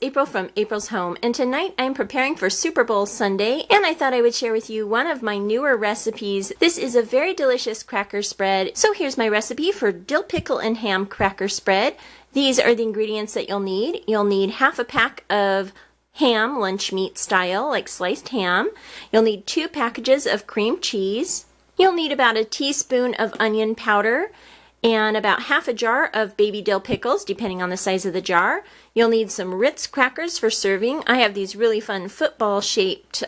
April from April's Home, and tonight I'm preparing for Super Bowl Sunday, and I thought I would share with you one of my newer recipes. This is a very delicious cracker spread. So here's my recipe for dill pickle and ham cracker spread. These are the ingredients that you'll need. You'll need half a pack of ham, lunch meat style, like sliced ham. You'll need 2 packages of cream cheese. You'll need about a teaspoon of onion powder and about half a jar of baby dill pickles, depending on the size of the jar. You'll need some Ritz crackers for serving. I have these really fun football-shaped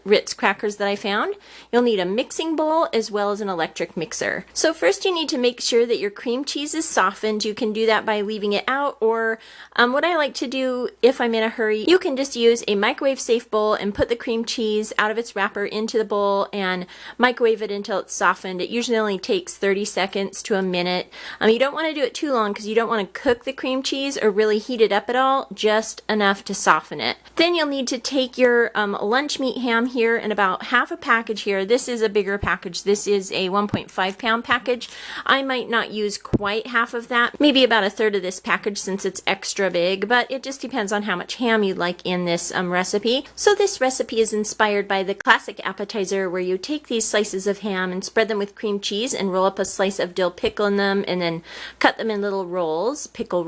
Ritz crackers that I found. You'll need a mixing bowl as well as an electric mixer. So first you need to make sure that your cream cheese is softened. You can do that by leaving it out, or what I like to do if I'm in a hurry, you can just use a microwave-safe bowl and put the cream cheese out of its wrapper into the bowl and microwave it until it's softened. It usually only takes 30 seconds to a minute. You don't want to do it too long because you don't want to cook the cream cheese or really heat it up at all, just enough to soften it. Then you'll need to take your lunch meat ham here and about half a package here. This is a bigger package. This is a 1.5 pound package. I might not use quite half of that, maybe about a third of this package since it's extra big, but it just depends on how much ham you'd like in this recipe. So this recipe is inspired by the classic appetizer where you take these slices of ham and spread them with cream cheese and roll up a slice of dill pickle in them and then cut them in little rolls, pickle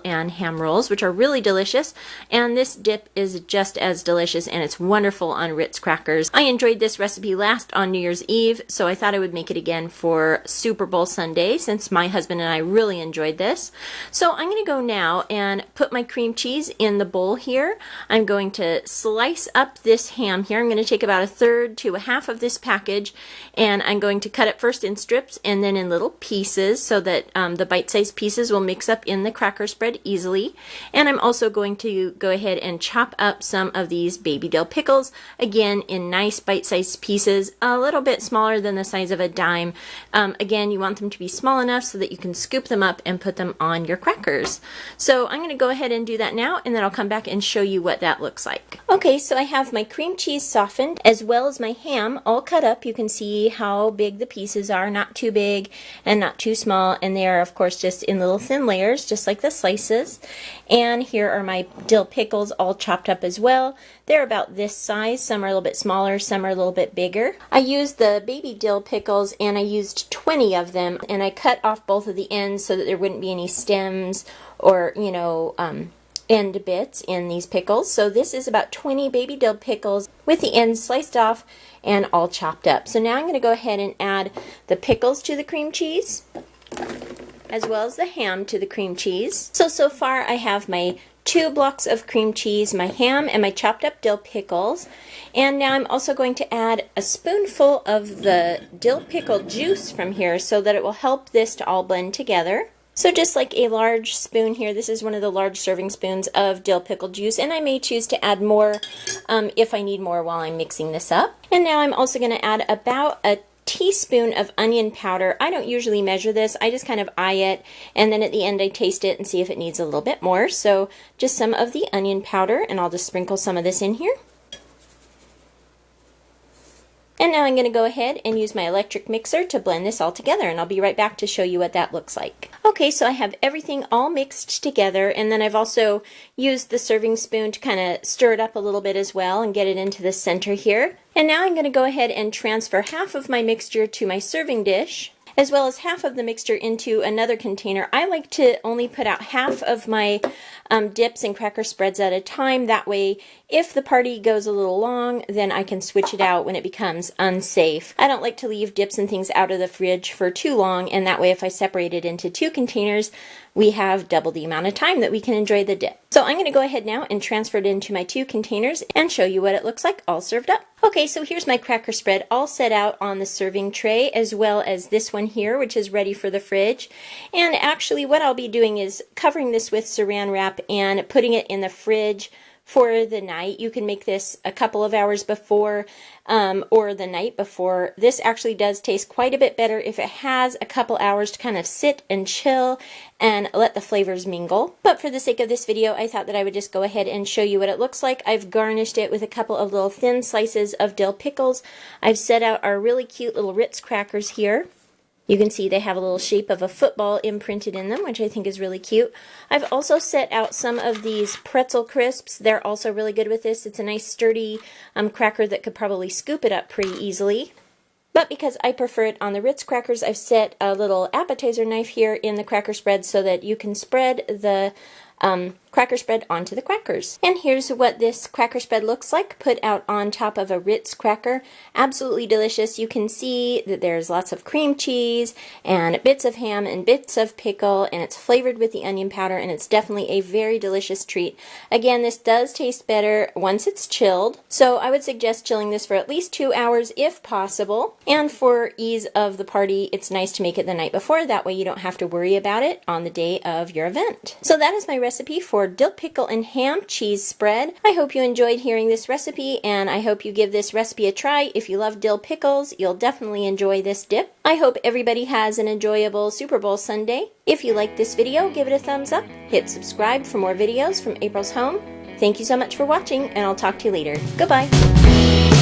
and ham rolls, which are really delicious. And this dip is just as delicious, and it's wonderful on Ritz crackers. I enjoyed this recipe last on New Year's Eve, so I thought I would make it again for Super Bowl Sunday since my husband and I really enjoyed this. So I'm going to go now and put my cream cheese in the bowl here. I'm going to slice up this ham here. I'm going to take about a third to a half of this package, and I'm going to cut it first in strips and then in little pieces so that the bite-sized pieces will mix up in the cracker spread easily. And I'm also going to go ahead and chop up some of these baby dill pickles, again in nice bite-sized pieces, a little bit smaller than the size of a dime. Again, you want them to be small enough so that you can scoop them up and put them on your crackers. So I'm going to go ahead and do that now, and then I'll come back and show you what that looks like. Okay, so I have my cream cheese softened as well as my ham all cut up. You can see how big the pieces are, not too big and not too small, and they are of course just in little thin layers, just like the slices. And here are my dill pickles all chopped up as well. They're about this size. Some are a little bit smaller, some are a little bit bigger. I used the baby dill pickles and I used 20 of them, and I cut off both of the ends so that there wouldn't be any stems or, you know, end bits in these pickles. So this is about 20 baby dill pickles with the ends sliced off and all chopped up. So now I'm going to go ahead and add the pickles to the cream cheese, as well as the ham to the cream cheese. So far I have my 2 blocks of cream cheese, my ham, and my chopped up dill pickles. And now I'm also going to add a spoonful of the dill pickle juice from here so that it will help this to all blend together. So just like a large spoon here, this is one of the large serving spoons of dill pickle juice, and I may choose to add more if I need more while I'm mixing this up. And now I'm also going to add about a teaspoon of onion powder. I don't usually measure this, I just kind of eye it, and then at the end I taste it and see if it needs a little bit more. So just some of the onion powder, and I'll just sprinkle some of this in here. And now I'm going to go ahead and use my electric mixer to blend this all together, and I'll be right back to show you what that looks like. Okay, so I have everything all mixed together, and then I've also used the serving spoon to kind of stir it up a little bit as well and get it into the center here. And now I'm going to go ahead and transfer half of my mixture to my serving dish, as well as half of the mixture into another container. I like to only put out half of my dips and cracker spreads at a time. That way, if the party goes a little long, then I can switch it out when it becomes unsafe. I don't like to leave dips and things out of the fridge for too long, and that way if I separate it into 2 containers, we have double the amount of time that we can enjoy the dip. So I'm going to go ahead now and transfer it into my 2 containers and show you what it looks like all served up. Okay, so here's my cracker spread all set out on the serving tray, as well as this one here, which is ready for the fridge. And actually what I'll be doing is covering this with saran wrap and putting it in the fridge for the night. You can make this a couple of hours before or the night before. This actually does taste quite a bit better if it has a couple hours to kind of sit and chill and let the flavors mingle. But for the sake of this video, I thought that I would just go ahead and show you what it looks like. I've garnished it with a couple of little thin slices of dill pickles. I've set out our really cute little Ritz crackers here. You can see they have a little shape of a football imprinted in them, which I think is really cute. I've also set out some of these pretzel crisps. They're also really good with this. It's a nice sturdy cracker that could probably scoop it up pretty easily. But because I prefer it on the Ritz crackers, I've set a little appetizer knife here in the cracker spread so that you can spread the cracker spread onto the crackers. And here's what this cracker spread looks like put out on top of a Ritz cracker. Absolutely delicious. You can see that there's lots of cream cheese and bits of ham and bits of pickle, and it's flavored with the onion powder, and it's definitely a very delicious treat. Again, this does taste better once it's chilled, so I would suggest chilling this for at least 2 hours if possible. And for ease of the party, it's nice to make it the night before. That way you don't have to worry about it on the day of your event. So that is my recipe for dill pickle and ham cheese spread. I hope you enjoyed hearing this recipe, and I hope you give this recipe a try. If you love dill pickles, you'll definitely enjoy this dip. I hope everybody has an enjoyable Super Bowl Sunday. If you liked this video, give it a thumbs up. Hit subscribe for more videos from April's Home. Thank you so much for watching, and I'll talk to you later. Goodbye.